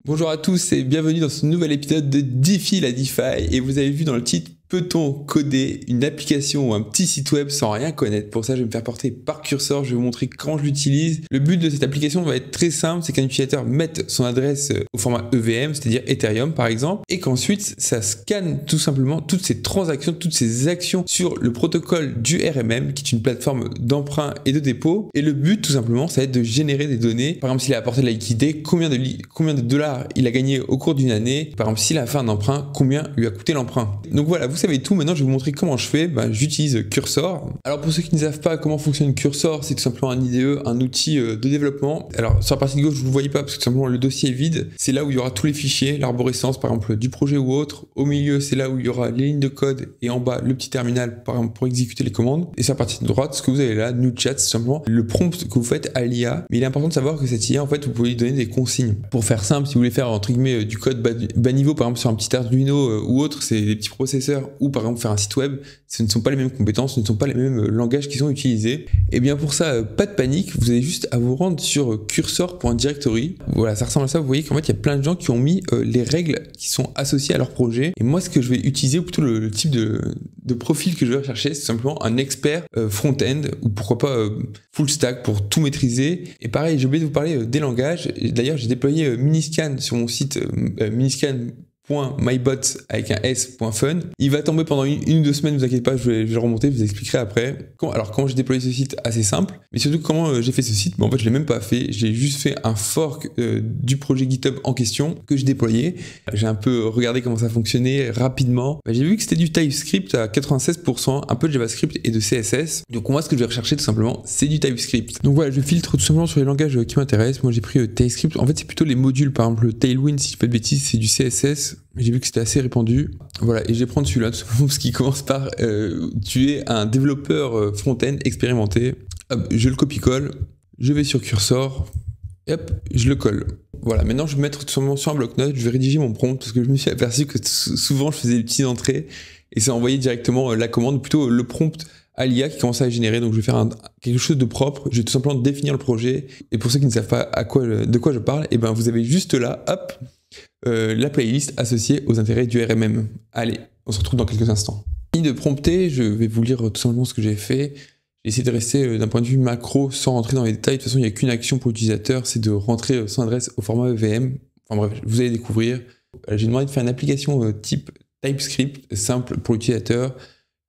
Bonjour à tous et bienvenue dans ce nouvel épisode de Défi la DeFi. Et vous avez vu dans le titre, peut-on coder une application ou un petit site web sans rien connaître? Pour ça, je vais me faire porter par Cursor, je vais vous montrer comment je l'utilise. Le but de cette application va être très simple, c'est qu'un utilisateur mette son adresse au format EVM, c'est-à-dire Ethereum par exemple, et qu'ensuite ça scanne tout simplement toutes ces transactions, toutes ces actions sur le protocole du RMM, qui est une plateforme d'emprunt et de dépôt. Et le but tout simplement, ça va être de générer des données. Par exemple, s'il a apporté de la liquidité, combien de dollars il a gagné au cours d'une année. Par exemple, s'il a fait un emprunt, combien lui a coûté l'emprunt. Donc voilà, vous savez tout. Maintenant, je vais vous montrer comment je fais. J'utilise Cursor. Alors pour ceux qui ne savent pas comment fonctionne Cursor, c'est tout simplement un IDE, un outil de développement. Alors sur la partie de gauche, vous ne le voyez pas parce que tout simplement le dossier est vide. C'est là où il y aura tous les fichiers, l'arborescence par exemple du projet ou autre. Au milieu, c'est là où il y aura les lignes de code et en bas le petit terminal par exemple pour exécuter les commandes. Et sur la partie de droite, ce que vous avez là, New Chat, c'est simplement le prompt que vous faites à l'IA. Mais il est important de savoir que cette IA, en fait, vous pouvez lui donner des consignes. Pour faire simple, si vous voulez faire entre guillemets du code bas niveau, par exemple sur un petit Arduino ou autre, c'est des petits processeurs, ou par exemple faire un site web, ce ne sont pas les mêmes compétences, ce ne sont pas les mêmes langages qui sont utilisés. Et bien pour ça, pas de panique, vous avez juste à vous rendre sur cursor.directory. Voilà, ça ressemble à ça. Vous voyez qu'en fait il y a plein de gens qui ont mis les règles qui sont associées à leur projet. Et moi ce que je vais utiliser, ou plutôt le type de profil que je vais rechercher, c'est simplement un expert front-end, ou pourquoi pas full stack pour tout maîtriser. Et pareil, j'ai oublié de vous parler des langages. D'ailleurs j'ai déployé Miniscan sur mon site miniscan.mybot avec un s.fun. Il va tomber pendant une ou deux semaines, ne vous inquiétez pas, je vais le remonter, je vous expliquerai après. Alors comment j'ai déployé ce site? Assez simple, mais surtout comment j'ai fait ce site. En fait je l'ai même pas fait, j'ai juste fait un fork du projet GitHub en question que j'ai déployé. J'ai un peu regardé comment ça fonctionnait rapidement. J'ai vu que c'était du TypeScript à 96%, un peu de JavaScript et de CSS. Donc moi ce que je vais rechercher tout simplement, c'est du TypeScript. Donc voilà, je filtre tout simplement sur les langages qui m'intéressent. Moi j'ai pris TypeScript, en fait c'est plutôt les modules, par exemple le Tailwind, si je fais pas de bêtises, c'est du CSS. J'ai vu que c'était assez répandu. Voilà, et je vais prendre celui-là tout simplement parce qu'il commence par tu es un développeur front-end expérimenté. Hop, je le copie-colle, je vais sur Cursor, et hop, je le colle. Voilà, maintenant je vais mettre tout simplement sur un bloc-notes, je vais rédiger mon prompt parce que je me suis aperçu que souvent je faisais des petites entrées et ça envoyait directement la commande, plutôt le prompt à l'IA qui commence à générer. Donc je vais faire quelque chose de propre, je vais tout simplement définir le projet. Et pour ceux qui ne savent pas de quoi je parle, et ben vous avez juste là, hop, la playlist associée aux intérêts du RMM. Allez, on se retrouve dans quelques instants. Fini de prompter, je vais vous lire tout simplement ce que j'ai fait. J'ai essayé de rester d'un point de vue macro sans rentrer dans les détails. De toute façon, il n'y a qu'une action pour l'utilisateur, c'est de rentrer son adresse au format EVM. Enfin bref, vous allez découvrir. J'ai demandé de faire une application type TypeScript simple pour l'utilisateur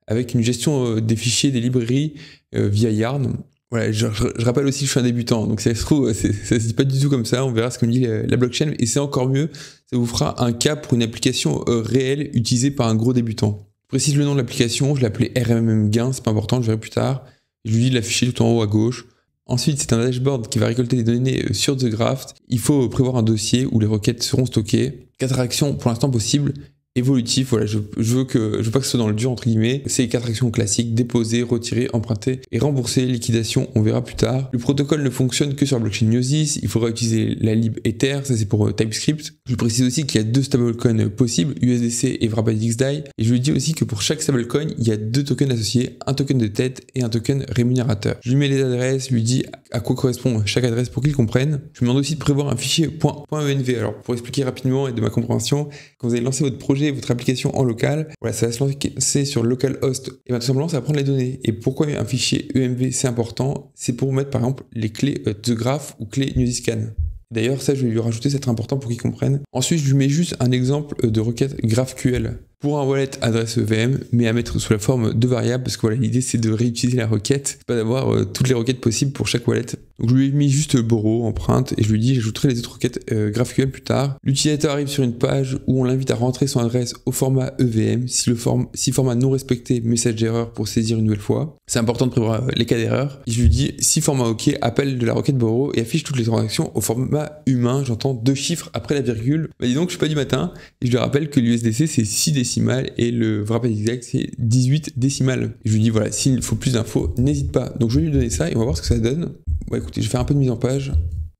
avec une gestion des fichiers, des librairies via Yarn. Voilà, je rappelle aussi que je suis un débutant, donc ça se trouve, ça se dit pas du tout comme ça, on verra ce que me dit la blockchain, et c'est encore mieux, ça vous fera un cas pour une application réelle utilisée par un gros débutant. Je précise le nom de l'application, je l'ai appelé RMM Gain, c'est pas important, je verrai plus tard. Je lui dis de l'afficher tout en haut à gauche. Ensuite, c'est un dashboard qui va récolter des données sur The Graph. Il faut prévoir un dossier où les requêtes seront stockées. 4 actions pour l'instant possibles. Évolutif, voilà, je veux pas que ce soit dans le dur entre guillemets. C'est les 4 actions classiques: déposer, retirer, emprunter et rembourser. Liquidation, on verra plus tard. Le protocole ne fonctionne que sur la blockchain Gnosis. Il faudra utiliser la lib Ether, ça c'est pour TypeScript. Je précise aussi qu'il y a 2 stablecoins possibles, USDC et WrappedXDAI. Et je lui dis aussi que pour chaque stablecoin, il y a 2 tokens associés, un token de tête et un token rémunérateur. Je lui mets les adresses, je lui dis à quoi correspond chaque adresse pour qu'il comprenne. Je lui demande aussi de prévoir un fichier .env. Alors pour expliquer rapidement et de ma compréhension, quand vous allez lancer votre projet, votre application en local, voilà, ça va se lancer sur localhost, et bien tout simplement ça va prendre les données. Et pourquoi un fichier EMV c'est important? C'est pour mettre par exemple les clés The Graph ou clés Gnosiscan. D'ailleurs ça je vais lui rajouter, c'est très important pour qu'il comprenne. Ensuite je lui mets juste un exemple de requête GraphQL pour un wallet adresse EVM, mais à mettre sous la forme de variables, parce que voilà, l'idée c'est de réutiliser la requête, pas d'avoir toutes les requêtes possibles pour chaque wallet. Donc je lui ai mis juste borrow, empreinte, et je lui dis j'ajouterai les autres requêtes GraphQL plus tard. L'utilisateur arrive sur une page où on l'invite à rentrer son adresse au format EVM, si format non respecté, message d'erreur pour saisir une nouvelle fois. C'est important de prévoir les cas d'erreur. Et je lui dis si format OK, appel de la requête borrow et affiche toutes les transactions au format humain, j'entends 2 chiffres après la virgule. Bah dis donc je suis pas du matin, et je lui rappelle que l'USDC c'est 6 décimales et le rappel exact c'est 18 décimales. Et je lui dis voilà, s'il faut plus d'infos, n'hésite pas. Donc je vais lui donner ça et on va voir ce que ça donne. Bon écoutez, je vais faire un peu de mise en page.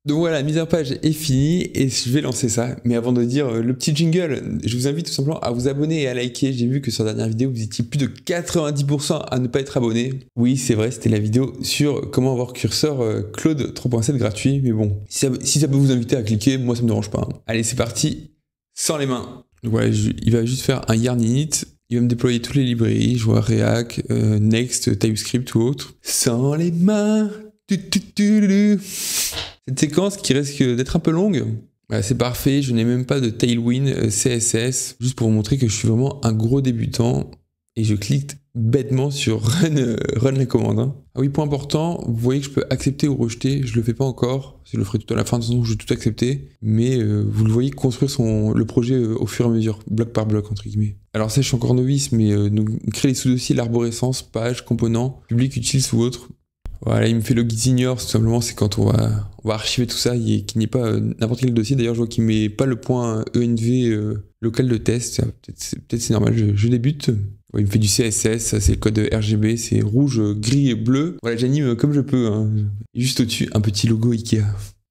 Donc voilà, la mise en page est finie et je vais lancer ça. Mais avant de dire le petit jingle, je vous invite tout simplement à vous abonner et à liker. J'ai vu que sur la dernière vidéo, vous étiez plus de 90% à ne pas être abonné. Oui, c'est vrai, c'était la vidéo sur comment avoir curseur Claude 3.7 gratuit. Mais bon, si ça peut vous inviter à cliquer, moi ça me dérange pas. Allez, c'est parti, sans les mains. Donc voilà, il va juste faire un yarn init. Il va me déployer toutes les librairies, je vois React, Next, TypeScript ou autre. Sans les mains. Cette séquence qui risque d'être un peu longue, voilà, c'est parfait, je n'ai même pas de Tailwind CSS, juste pour vous montrer que je suis vraiment un gros débutant et je clique bêtement sur run la commande. Hein. Ah oui, point important, vous voyez que je peux accepter ou rejeter, je le fais pas encore, je le ferai tout à la fin, de toute façon je vais tout accepter, mais vous le voyez construire le projet au fur et à mesure, bloc par bloc entre guillemets. Alors ça je suis encore novice, mais donc créer les sous-dossiers, l'arborescence, page, composant, public, utils ou autre. Voilà, il me fait le git ignore, tout simplement, c'est quand on va archiver tout ça, qu'il n'y ait pas n'importe quel dossier. D'ailleurs, je vois qu'il ne met pas le point env local de test. Peut-être c'est normal, je débute. Ouais, il me fait du CSS, ça c'est le code RGB, c'est rouge, gris et bleu. Voilà, j'anime comme je peux. Hein. Et juste au-dessus, un petit logo Ikea.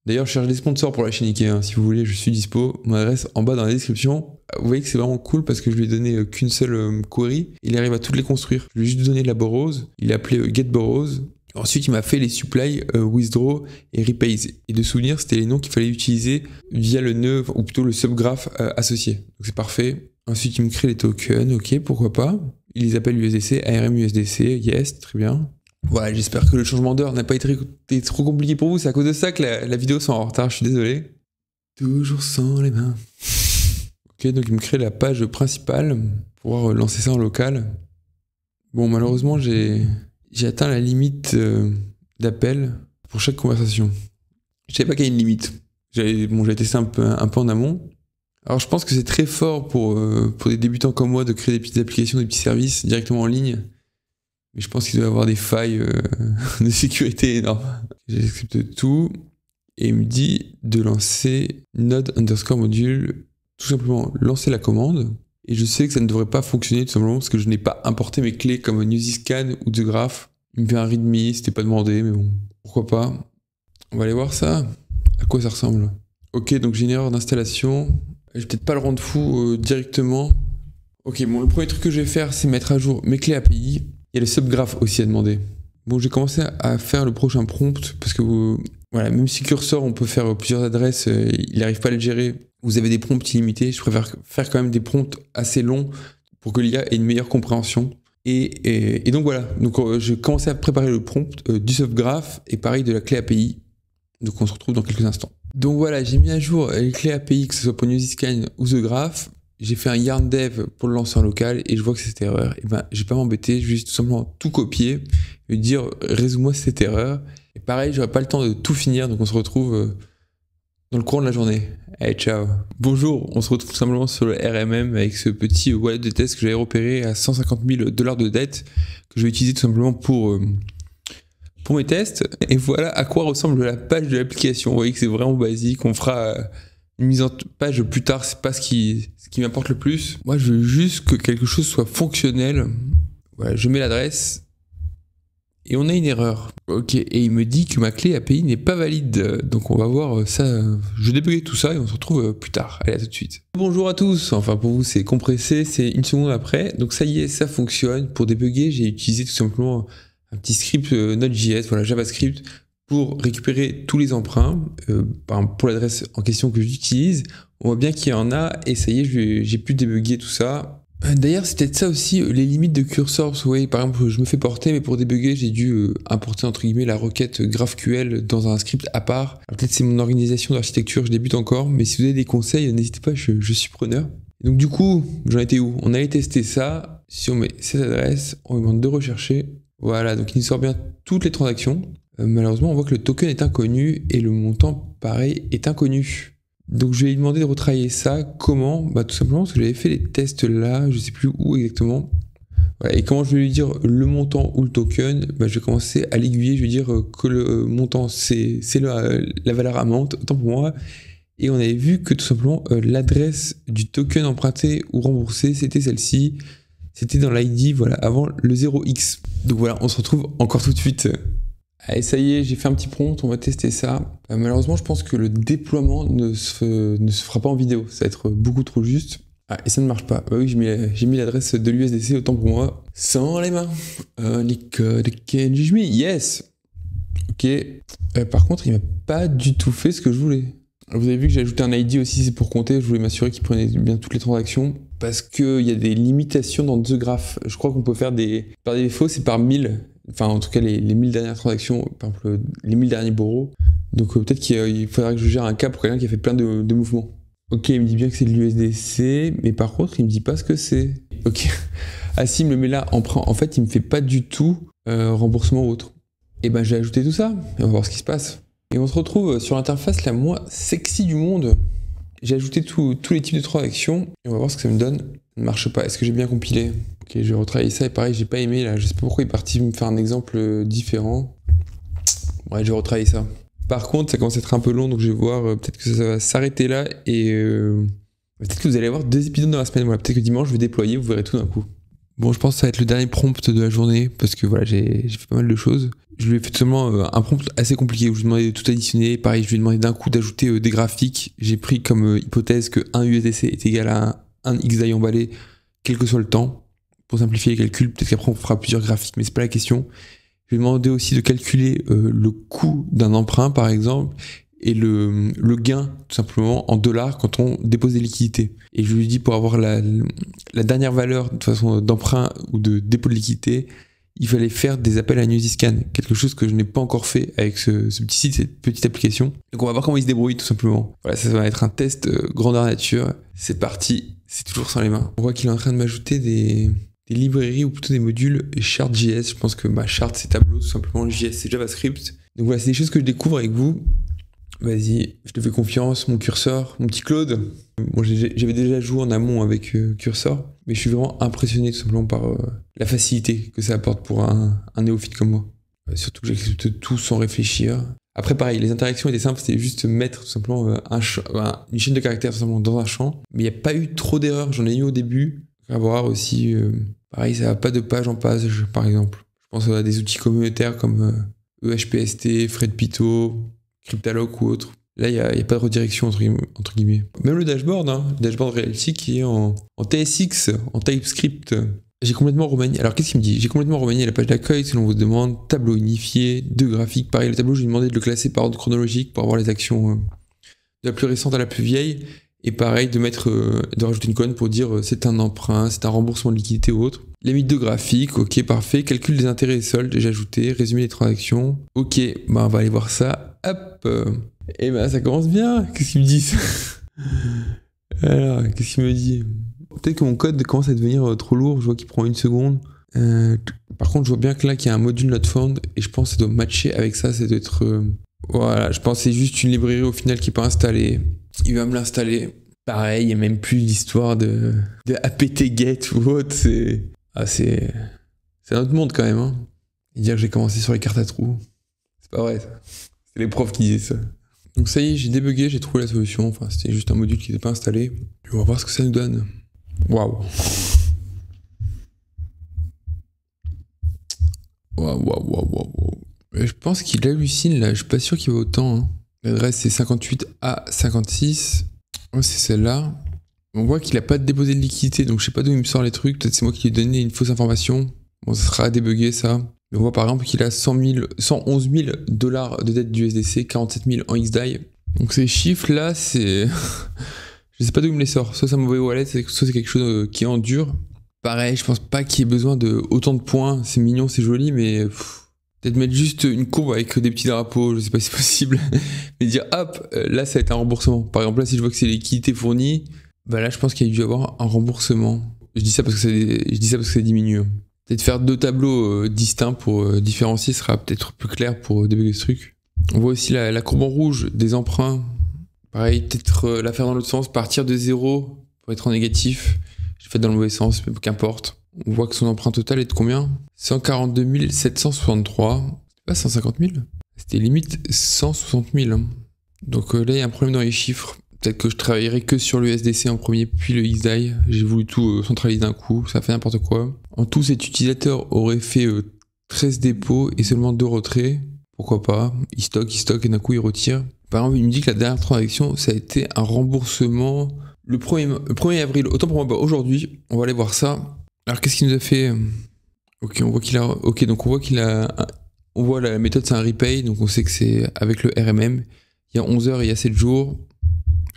D'ailleurs, je cherche des sponsors pour la chaîne Ikea. Hein. Si vous voulez, je suis dispo. Mon adresse en bas dans la description. Vous voyez que c'est vraiment cool parce que je lui ai donné qu'une seule query. Il arrive à toutes les construire. Je lui ai juste donné la borrows. Il a appelé getBorrows. Ensuite, il m'a fait les supply, withdraw et repays. Et de souvenir, c'était les noms qu'il fallait utiliser via le nœud, ou plutôt le subgraph associé. Donc c'est parfait. Ensuite, il me crée les tokens, ok, pourquoi pas. Il les appelle USDC, ARM USDC, yes, très bien. Voilà, j'espère que le changement d'heure n'a pas été trop compliqué pour vous. C'est à cause de ça que la vidéo est en retard, je suis désolé. Toujours sans les mains. Ok, donc il me crée la page principale pour pouvoir lancer ça en local. Bon, malheureusement, j'ai atteint la limite d'appel pour chaque conversation. Je savais pas qu'il y a une limite. J'ai testé un peu en amont. Alors je pense que c'est très fort pour des débutants comme moi de créer des petites applications, des petits services directement en ligne. Mais je pense qu'il doit y avoir des failles de sécurité énormes. J'accepte tout et il me dit de lancer node_module, tout simplement lancer la commande. Et je sais que ça ne devrait pas fonctionner tout simplement parce que je n'ai pas importé mes clés comme Newsyscan ou TheGraph. Il me fait un readme, c'était pas demandé, mais bon, pourquoi pas. On va aller voir ça. À quoi ça ressemble? Ok, donc j'ai une erreur d'installation. Je vais peut-être pas le rendre fou directement. Ok, bon, le premier truc que je vais faire, c'est mettre à jour mes clés API. Il y a le subgraph aussi à demander. Bon, j'ai commencé à faire le prochain prompt parce que voilà, même si cursor, on peut faire plusieurs adresses, il n'arrive pas à le gérer. Vous avez des prompts illimités. Je préfère faire quand même des prompts assez longs pour que l'IA ait une meilleure compréhension. Et donc voilà, donc je commençais à préparer le prompt du subgraph et pareil de la clé API. Donc on se retrouve dans quelques instants. Donc voilà, j'ai mis à jour les clés API, que ce soit pour Newsyscan ou TheGraph. J'ai fait un yarn dev pour le lancer en local et je vois que c'est cette erreur. Et ben, je vais pas m'embêter, je vais juste tout simplement tout copier et dire résous-moi cette erreur. Et pareil, j'aurai pas le temps de tout finir, donc on se retrouve dans le courant de la journée. Allez, ciao. Bonjour, on se retrouve tout simplement sur le RMM avec ce petit wallet de test que j'avais repéré à 150 000 $ de dette que je vais utiliser tout simplement pour mes tests. Et voilà à quoi ressemble la page de l'application. Vous voyez que c'est vraiment basique. On fera une mise en page plus tard, c'est pas ce qui m'importe le plus. Moi, je veux juste que quelque chose soit fonctionnel. Voilà, je mets l'adresse. Et on a une erreur. Ok, et il me dit que ma clé API n'est pas valide. Donc on va voir ça. Je vais débugger tout ça et on se retrouve plus tard. Allez, à tout de suite. Bonjour à tous. Enfin, pour vous, c'est compressé, c'est une seconde après. Donc ça y est, ça fonctionne. Pour débugger, j'ai utilisé tout simplement un petit script Node.js, voilà, JavaScript, pour récupérer tous les emprunts. Par exemple, pour l'adresse en question que j'utilise, on voit bien qu'il y en a et ça y est, j'ai pu débugger tout ça. D'ailleurs, c'est peut-être ça aussi, les limites de cursor. Vous voyez, par exemple, je me fais porter, mais pour débugger, j'ai dû importer, entre guillemets, la requête GraphQL dans un script à part. Peut-être c'est mon organisation d'architecture, je débute encore, mais si vous avez des conseils, n'hésitez pas, je suis preneur. Donc du coup, j'en étais où? On allait tester ça. Si on met cette adresse, on lui demande de rechercher. Voilà, donc il nous sort bien toutes les transactions. Malheureusement, on voit que le token est inconnu et le montant, pareil, est inconnu. Donc je vais lui demander de retravailler ça. Comment? Bah tout simplement parce que j'avais fait les tests là, je sais plus où exactement. Voilà. Et comment je vais lui dire le montant ou le token? Bah, je vais commencer à l'aiguiller, je vais dire que le montant c'est la valeur amount, autant pour moi. Et on avait vu que tout simplement l'adresse du token emprunté ou remboursé, c'était celle-ci. C'était dans l'ID, voilà, avant le 0x. Donc voilà, on se retrouve encore tout de suite. Allez, ça y est, j'ai fait un petit prompt, on va tester ça. Malheureusement, je pense que le déploiement ne se fera pas en vidéo. Ça va être beaucoup trop juste. Ah, et ça ne marche pas. Bah oui, j'ai mis l'adresse de l'USDC, autant pour moi. Sans les mains. Code Kenjimi, yes. Ok. Par contre, il m'a pas du tout fait ce que je voulais. Vous avez vu que j'ai ajouté un ID aussi, c'est pour compter. Je voulais m'assurer qu'il prenait bien toutes les transactions. Parce qu'il y a des limitations dans The Graph. Je crois qu'on peut faire par défaut, c'est par 1000. Enfin, en tout cas, les 1000 dernières transactions, par exemple, les 1000 derniers borrows. Donc, peut-être qu'il faudra que je gère un cas pour quelqu'un qui a fait plein de mouvements. Ok, il me dit bien que c'est de l'USDC, mais par contre, il me dit pas ce que c'est. Ok. Ah si, il me le met là, emprunt. En fait, il me fait pas du tout remboursement ou autre. Et ben, j'ai ajouté tout ça, et on va voir ce qui se passe. Et on se retrouve sur l'interface la moins sexy du monde. J'ai ajouté tous les types de transactions, et on va voir ce que ça me donne. Ça ne marche pas. Est-ce que j'ai bien compilé? Ok, je vais retravailler ça, et pareil, j'ai pas aimé, là. Je sais pas pourquoi il est parti me faire un exemple différent. Ouais, je vais retravailler ça. Par contre, ça commence à être un peu long, donc je vais voir, peut-être que ça va s'arrêter là, et peut-être que vous allez avoir 2 épisodes dans la semaine. Voilà, peut-être que dimanche, je vais déployer, vous verrez tout d'un coup. Bon, je pense que ça va être le dernier prompt de la journée, parce que voilà, j'ai fait pas mal de choses. Je lui ai fait tout simplement un prompt assez compliqué, où je lui ai demandé de tout additionner. Pareil, je lui ai demandé d'un coup d'ajouter des graphiques. J'ai pris comme hypothèse que 1 USDC est égal à 1 XDAI emballé, quel que soit le temps. Pour simplifier les calculs, peut-être qu'après on fera plusieurs graphiques, mais c'est pas la question. Je lui ai demandé aussi de calculer le coût d'un emprunt, par exemple, et le gain, tout simplement, en dollars quand on dépose des liquidités. Et je lui ai dit, pour avoir la dernière valeur, de toute façon, d'emprunt ou de dépôt de liquidité, il fallait faire des appels à Newsyscan, quelque chose que je n'ai pas encore fait avec ce petit site, cette petite application. Donc on va voir comment il se débrouille, tout simplement. Voilà, ça va être un test grandeur nature. C'est parti, c'est toujours sans les mains. On voit qu'il est en train de m'ajouter des librairies ou plutôt des modules Chart.js. Je pense que Chart c'est Tableau, tout simplement. JS c'est JavaScript. Donc voilà, c'est des choses que je découvre avec vous. Vas-y, je te fais confiance, mon curseur, mon petit Claude. Bon, j'avais déjà joué en amont avec Cursor, mais je suis vraiment impressionné tout simplement par la facilité que ça apporte pour un néophyte comme moi. Surtout que j'accepte tout sans réfléchir. Après, pareil, les interactions étaient simples, c'était juste mettre tout simplement une chaîne de caractères tout simplement dans un champ. Mais il n'y a pas eu trop d'erreurs, j'en ai eu au début. À voir aussi, pareil, ça n'a pas de page en page, par exemple. Je pense à des outils communautaires comme EHPST, FredPito, Cryptaloc ou autre. Là, il n'y a pas de redirection entre guillemets. Même le dashboard, le dashboard Reality qui est en TSX, en TypeScript. J'ai complètement remanié. Alors, qu'est-ce qu'il me dit? J'ai complètement remanié la page d'accueil selon vos demandes, tableau unifié, 2 graphiques. Pareil, le tableau, je lui ai demandé de le classer par ordre chronologique pour avoir les actions de la plus récente à la plus vieille. Et pareil, de rajouter une colonne pour dire c'est un emprunt, c'est un remboursement de liquidité ou autre. Limite de graphique, ok, parfait. Calcul des intérêts et soldes, déjà ajouté. Résumé des transactions. Ok, on va aller voir ça. Hop. Et ça commence bien. Qu'est-ce qu'il me dit ça? Alors, qu'est-ce qu'il me dit? Peut-être que mon code commence à devenir trop lourd. Je vois qu'il prend 1 seconde. Par contre, je vois bien que là, qu'il y a un module not found. Et je pense que ça doit matcher avec ça. Ça doit être... Voilà, je pense que c'est juste une librairie au final qui n'est pas installée. Il va me l'installer. Pareil, il n'y a même plus l'histoire de apt-get ou autre. C'est un autre monde quand même. Hein. Et dire que j'ai commencé sur les cartes à trous. C'est pas vrai ça. C'est les profs qui disaient ça. Donc ça y est, j'ai débugué, j'ai trouvé la solution. Enfin, c'était juste un module qui n'était pas installé. On va voir ce que ça nous donne. Waouh. Waouh. Je pense qu'il hallucine là. Je suis pas sûr qu'il va autant. Hein. L'adresse c'est 58A56. Oh, c'est celle-là. On voit qu'il a pas déposé de liquidité, donc je sais pas d'où il me sort les trucs. Peut-être c'est moi qui lui ai donné une fausse information. Bon, ça sera à débugger ça. On voit par exemple qu'il a 111 000 $ de dette d'USDC, 47 000 en XDAI. Donc ces chiffres là, c'est... je sais pas d'où il me les sort. Soit c'est un mauvais wallet, soit c'est quelque chose qui est en dur. Pareil, je pense pas qu'il y ait besoin de autant de points. C'est mignon, c'est joli, mais... Peut-être mettre juste une courbe avec des petits drapeaux, je sais pas si c'est possible. Mais dire hop, là ça va être un remboursement. Par exemple là si je vois que c'est liquidité fournie, là je pense qu'il y a dû avoir un remboursement. Je dis ça parce que ça diminue. Peut-être faire 2 tableaux distincts pour différencier sera peut-être plus clair pour débugger ce truc. On voit aussi la courbe en rouge des emprunts. Pareil, peut-être la faire dans l'autre sens, partir de 0 pour être en négatif. J'ai fait dans le mauvais sens, mais qu'importe. On voit que son emprunt total est de combien? 142 763. C'était pas 150 000? C'était limite 160 000. Hein. Donc là, il y a un problème dans les chiffres. Peut-être que je travaillerai que sur l'USDC en premier, puis le XDAI. J'ai voulu tout centraliser d'un coup, ça fait n'importe quoi. En tout, cet utilisateur aurait fait 13 dépôts et seulement 2 retraits. Pourquoi pas? Il stocke et d'un coup il retire. Par exemple, il me dit que la dernière transaction, ça a été un remboursement le 1er avril. Autant pour moi, bah, aujourd'hui, on va aller voir ça. Alors qu'est-ce qu'il nous a fait? Ok, on voit qu'il a. Ok, donc on voit qu'il a. On voit la méthode, c'est un repay, donc on sait que c'est avec le RMM. Il y a 11 heures et il y a 7 jours.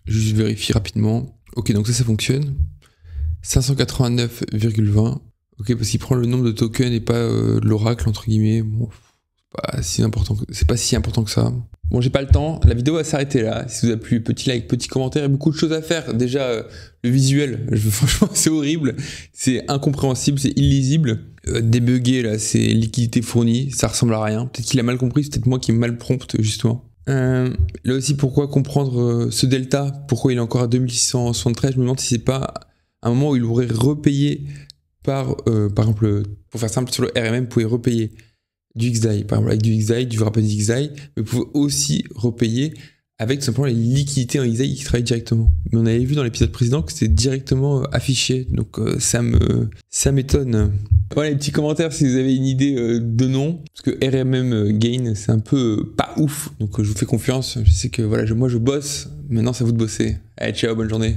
Juste vérifie rapidement. Ok, donc ça fonctionne. 589,20. Ok, parce qu'il prend le nombre de tokens et pas l'oracle, entre guillemets. Bon, c'est pas si important que ça. Bon, j'ai pas le temps. La vidéo va s'arrêter là. Si vous a plu, petit like, petit commentaire, il y a beaucoup de choses à faire. Déjà, le visuel, franchement, c'est horrible. C'est incompréhensible, c'est illisible. Débugger, là, c'est liquidité fournie. Ça ressemble à rien. Peut-être qu'il a mal compris, c'est peut-être moi qui ai mal prompte, justement. Là aussi, pourquoi comprendre ce delta? Pourquoi il est encore à 2673? Je me demande si c'est pas un moment où il aurait repayé par exemple, pour faire simple, sur le RMM, vous pouvez repayer du XDAI, par exemple avec du XDAI, du rappel XDAI, mais vous pouvez aussi repayer avec tout simplement les liquidités en XDAI qui travaillent directement. Mais on avait vu dans l'épisode précédent que c'était directement affiché, donc ça m'étonne. Voilà, les petits commentaires si vous avez une idée de nom, parce que RMM Gain, c'est un peu pas ouf, donc je vous fais confiance, je sais que voilà, moi je bosse, maintenant c'est à vous de bosser. Allez, ciao, bonne journée.